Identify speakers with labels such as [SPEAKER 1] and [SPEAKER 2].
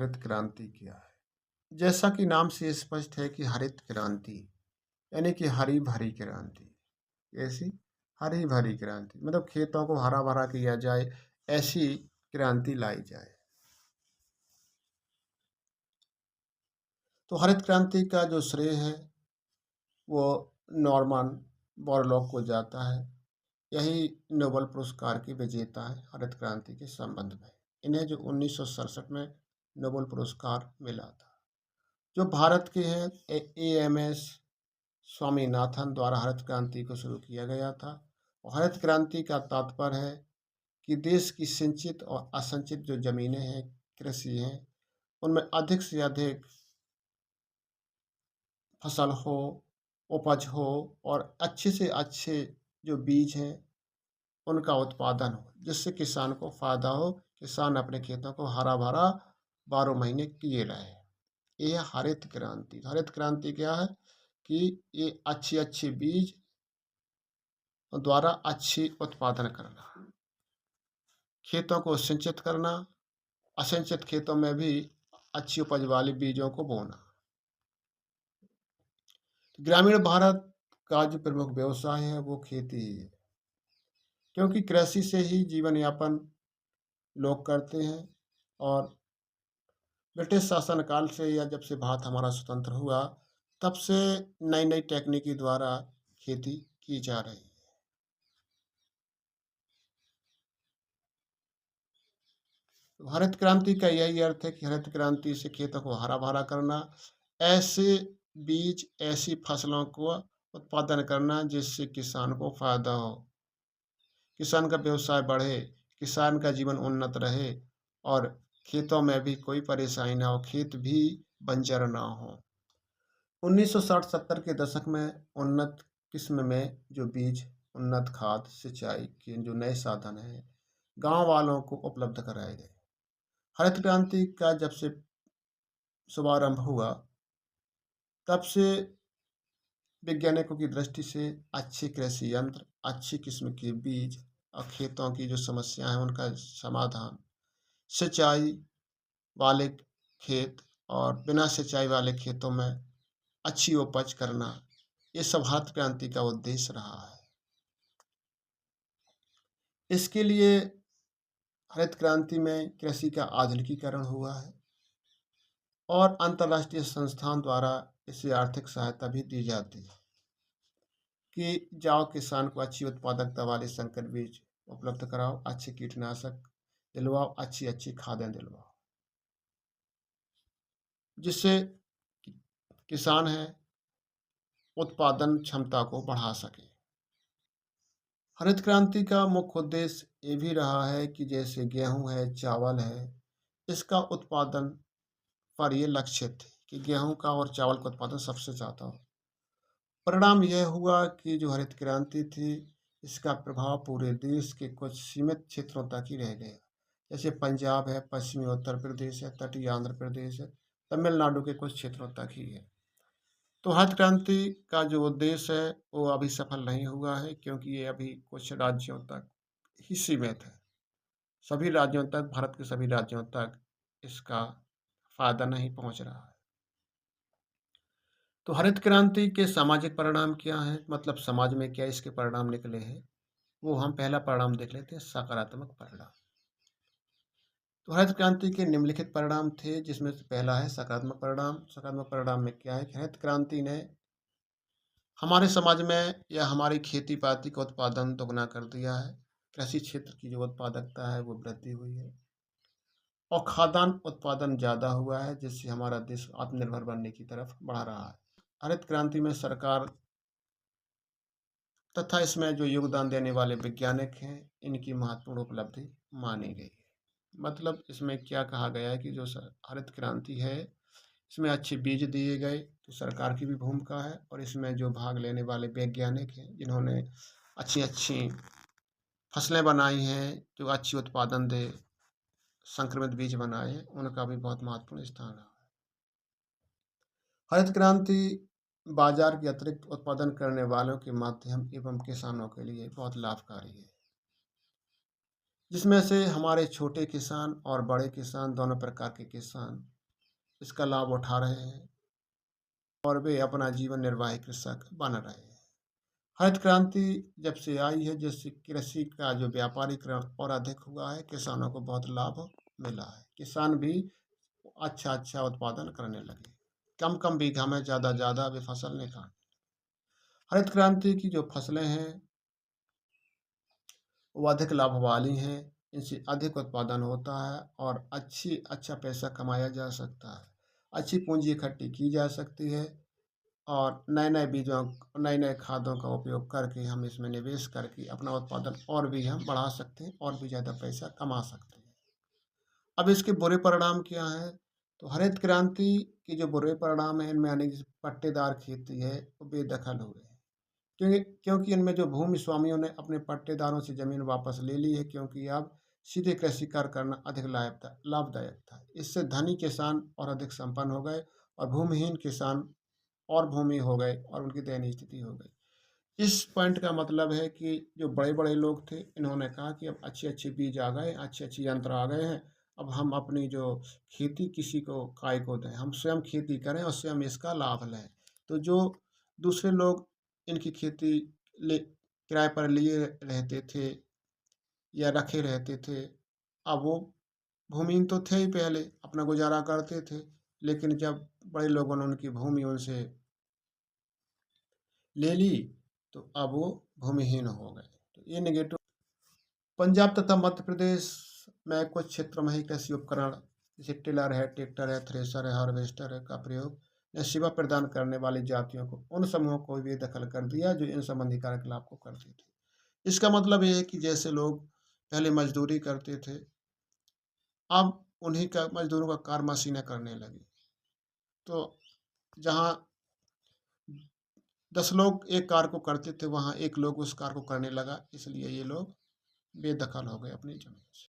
[SPEAKER 1] हरित क्रांति क्या है? जैसा कि नाम से स्पष्ट है कि हरित क्रांति यानी कि हरी भरी क्रांति। ऐसी हरी भरी क्रांति मतलब खेतों को हरा भरा किया जाए, ऐसी क्रांति लाई जाए। तो हरित क्रांति का जो श्रेय है वो नॉर्मन बोरलॉग को जाता है। यही नोबेल पुरस्कार की विजेता है हरित क्रांति के संबंध में। इन्हें जो 1967 में नोबेल पुरस्कार मिला था। जो भारत के हैं AMS स्वामीनाथन द्वारा हरित क्रांति को शुरू किया गया था। और हरित क्रांति का तात्पर्य है कि देश की सिंचित और असिंचित जो जमीनें हैं, कृषि हैं, उनमें अधिक से अधिक फसल हो, उपज हो और अच्छे से अच्छे जो बीज हैं उनका उत्पादन हो, जिससे किसान को फायदा हो, किसान अपने खेतों को हरा भरा 12 महीने किए रहे। ये है हरित क्रांति। हरित क्रांति क्या है कि ये अच्छी अच्छी बीज द्वारा अच्छी उत्पादन करना, खेतों को सिंचित करना, असिंचित खेतों में भी अच्छी उपज वाले बीजों को बोना। ग्रामीण भारत का जो प्रमुख व्यवसाय है वो खेती ही है, क्योंकि कृषि से ही जीवन यापन लोग करते हैं। और ब्रिटिश शासनकाल से या जब से भारत हमारा स्वतंत्र हुआ तब से नई नई टेक्निकी द्वारा खेती की जा रही है। हरित क्रांति का यही अर्थ है कि हरित क्रांति से खेतों को हरा भरा करना, ऐसे बीज ऐसी फसलों को उत्पादन करना जिससे किसान को फायदा हो, किसान का व्यवसाय बढ़े, किसान का जीवन उन्नत रहे और खेतों में भी कोई परेशानी ना हो, खेत भी बंजर ना हो। 1960-70 के दशक में उन्नत किस्म में जो बीज, उन्नत खाद, सिंचाई के जो नए साधन हैं गांव वालों को उपलब्ध कराए गए। हरित क्रांति का जब से शुभारंभ हुआ तब से वैज्ञानिकों की दृष्टि से अच्छे कृषि यंत्र, अच्छी किस्म के बीज और खेतों की जो समस्या है उनका समाधान, सिंचाई वाले खेत और बिना सिंचाई वाले खेतों में अच्छी उपज करना, ये सब हरित क्रांति का उद्देश्य रहा है। इसके लिए हरित क्रांति में कृषि का आधुनिकीकरण हुआ है और अंतर्राष्ट्रीय संस्थान द्वारा इसे आर्थिक सहायता भी दी जाती है कि जाओ किसान को अच्छी उत्पादकता वाले संकर बीज उपलब्ध कराओ, अच्छे कीटनाशक दिलवाओ, अच्छी अच्छी खादें दिलवाओ, जिससे किसान है उत्पादन क्षमता को बढ़ा सके। हरित क्रांति का मुख्य उद्देश्य ये भी रहा है कि जैसे गेहूं है, चावल है, इसका उत्पादन पर ये लक्षित थे कि गेहूं का और चावल का उत्पादन सबसे ज़्यादा हो। परिणाम यह हुआ कि जो हरित क्रांति थी इसका प्रभाव पूरे देश के कुछ सीमित क्षेत्रों तक ही रह गया। जैसे पंजाब है, पश्चिमी उत्तर प्रदेश है, तटीय आंध्र प्रदेश है, तमिलनाडु के कुछ क्षेत्रों तक ही है। तो हरित क्रांति का जो उद्देश्य है वो अभी सफल नहीं हुआ है, क्योंकि ये अभी कुछ राज्यों तक ही सीमित है। सभी राज्यों तक, भारत के सभी राज्यों तक इसका फायदा नहीं पहुंच रहा है। तो हरित क्रांति के सामाजिक परिणाम क्या हैं, मतलब समाज में क्या इसके परिणाम निकले हैं, वो हम पहला परिणाम देख लेते हैं, सकारात्मक परिणाम। तो हरित क्रांति के निम्नलिखित परिणाम थे, जिसमें से पहला है सकारात्मक परिणाम। सकारात्मक परिणाम में क्या है कि हरित क्रांति ने हमारे समाज में या हमारी खेती पाती का उत्पादन दोगुना कर दिया है। कृषि क्षेत्र की जो उत्पादकता है वो वृद्धि हुई है और खाद्यान्न उत्पादन ज़्यादा हुआ है, जिससे हमारा देश आत्मनिर्भर बनने की तरफ बढ़ रहा है। हरित क्रांति में सरकार तथा इसमें जो योगदान देने वाले वैज्ञानिक हैं इनकी महत्वपूर्ण उपलब्धि मानी गई है। मतलब इसमें क्या कहा गया है कि जो हरित क्रांति है इसमें अच्छे बीज दिए गए, तो सरकार की भी भूमिका है और इसमें जो भाग लेने वाले वैज्ञानिक हैं जिन्होंने अच्छी अच्छी फसलें बनाई हैं जो अच्छी उत्पादन दे, संक्रमित बीज बनाए हैं, उनका भी बहुत महत्वपूर्ण स्थान रहा है। हरित क्रांति बाजार के अतिरिक्त उत्पादन करने वालों के माध्यम एवं किसानों के लिए बहुत लाभकारी है, जिसमें से हमारे छोटे किसान और बड़े किसान दोनों प्रकार के किसान इसका लाभ उठा रहे हैं और वे अपना जीवन निर्वाह कृषक बन रहे हैं। हरित क्रांति जब से आई है, जिससे कृषि का जो व्यापारीकरण और अधिक हुआ है, किसानों को बहुत लाभ मिला है। किसान भी अच्छा उत्पादन करने लगे, कम बीघा में ज़्यादा वे फसल निकाल। हरित क्रांति की जो फसलें हैं वो अधिक लाभ वाली हैं, इनसे अधिक उत्पादन होता है और अच्छा पैसा कमाया जा सकता है, अच्छी पूंजी इकट्ठी की जा सकती है और नए-नए बीजों, नए-नए खादों का उपयोग करके हम इसमें निवेश करके अपना उत्पादन और भी हम बढ़ा सकते हैं और भी ज़्यादा पैसा कमा सकते हैं। अब इसके बुरे परिणाम क्या हैं? तो हरित क्रांति के जो बुरे परिणाम हैं, इनमें यानी जैसे पट्टेदार खेती है, वो बेदखल हो गई है। क्योंकि इनमें जो भूमि स्वामियों ने अपने पट्टेदारों से ज़मीन वापस ले ली है, क्योंकि अब सीधे कृषि कार्य करना अधिक लाभदायक था। इससे धनी किसान और अधिक संपन्न हो गए और भूमिहीन किसान और भूमि हो गए और उनकी दयनीय स्थिति हो गई। इस पॉइंट का मतलब है कि जो बड़े-बड़े लोग थे, इन्होंने कहा कि अब अच्छे-अच्छे बीज आ गए, अच्छे-अच्छे यंत्र आ गए हैं, अब हम अपनी जो खेती किसी को काय को दें, हम स्वयं खेती करें और स्वयं इसका लाभ लें। तो जो दूसरे लोग इनकी खेती ले किराए पर लिए रहते थे या रखे रहते थे, अब वो भूमिहीन तो थे ही पहले, अपना गुज़ारा करते थे, लेकिन जब बड़े लोगों ने उनकी भूमि उनसे ले ली, तो अब वो भूमिहीन हो गए। तो ये नेगेटिव। पंजाब तथा मध्य प्रदेश में कुछ क्षेत्रों में ही कृषि उपकरण जैसे टिलर है, ट्रैक्टर है, थ्रेशर है, हार्वेस्टर है का प्रयोग या सेवा प्रदान करने वाली जातियों को, उन समूहों को भी दखल कर दिया जो इन संबंधी कार्यकलाप को करते थे। इसका मतलब ये है कि जैसे लोग पहले मजदूरी करते थे, अब उन्हीं का मजदूरों का कार्य मशीनें करने लगी। तो जहाँ 10 लोग एक कार्य को करते थे, वहाँ 1 लोग उस कार्य को करने लगा, इसलिए ये लोग बेदखल हो गए अपनी ज़मीन से।